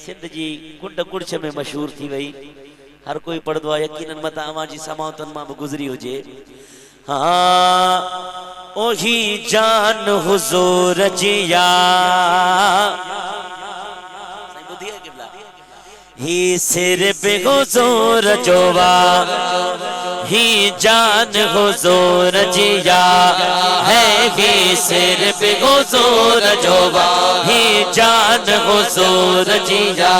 سندھ جی کنڈ کڑچ میں مشہور تھی وئی ہر کوئی پڑھدو ہے یقیناً متا اواں جی سماعتن ماں گزری ہوجے ہاں اوہی جان حضور جیا ہی سر پہ حضور جوا ہی جان حضور جیا ہے ہی سر پہ حضور جوا ہی جان حضور جیا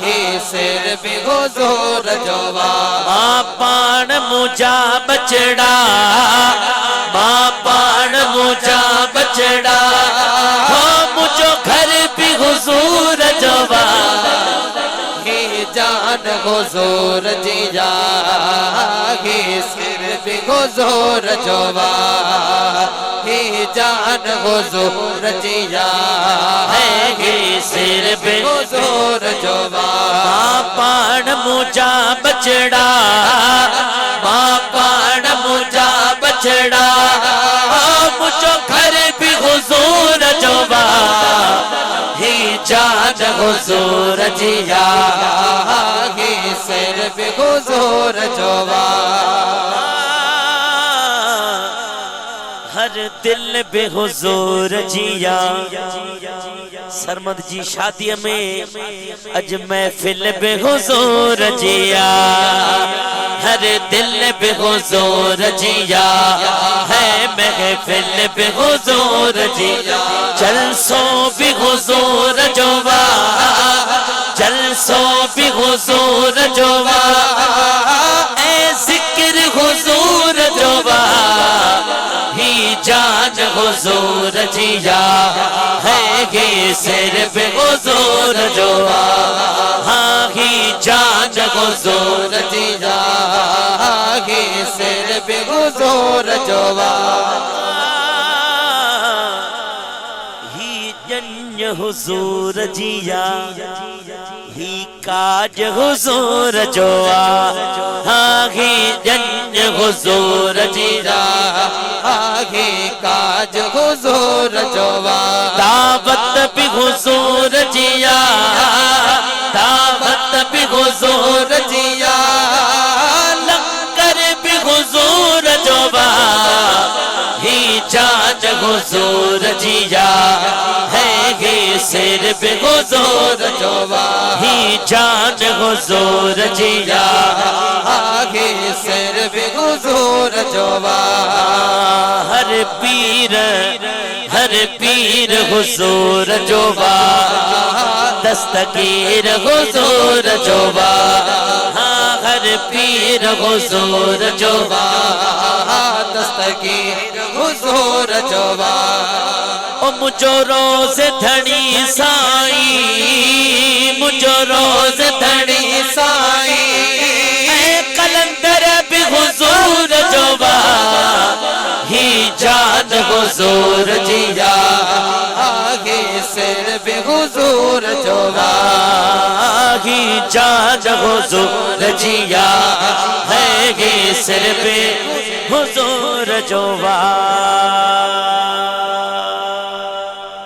ہی سر پہ حضور جوا ماں پان مجھا بچڑا ماں پان مجھا بچڑا ہاں مجھو گھر بھی حضور جوا ہی جان حضور جیا ہی سر پہ حضور جوا ہی جان حضور جیا ہے ہی سر پہ حضور جوا ماں پان مجھا بچڑا ماں پان مجھا بچڑا مجھو گھر بھی حضور جوا ہی جان حضور جیا ہی سر پہ حضور جوا ہر دل بے حضور جیا سرمد جی شادی میں اج محفل بے حضور جیا ہر دل بے حضور جیا ہے محفل بے حضور جیا جلسوں بھی حضور جوا جلسوں بھی حضور جوا اے ذکر حضور جوا ہی جان حضور جیا ہے گی سر پہ حضور جوا ہاں ہی جان حضور جیا ہی سر پہ حضور جوا ہی جن حضور جیا ہی کاج حضور جوا ہاں ہی جن حضور جیا ہی کاج حضور جوا دعوت بھی حضور جیا دعوت بھی حضور جیا لنگر بھی حضور جوا ہی جان حضور جیا ہے گی سر پہ حضور جوا ہی جان حضور جیا ہی سر پہ حضور جوا ہر پیر حضور جوا دستگیر حضور جوا ہاں ہر پیر حضور جوا دستگیر حضور جوا او مجھو روز دھڑی سائی مجھو روز دھڑی سائی اے کلندر بھی حضور جوا ہی جان حضور جیا آگے سر پہ حضور جوا ہی جان حضور جیا ہے گی سر پہ حضور جوا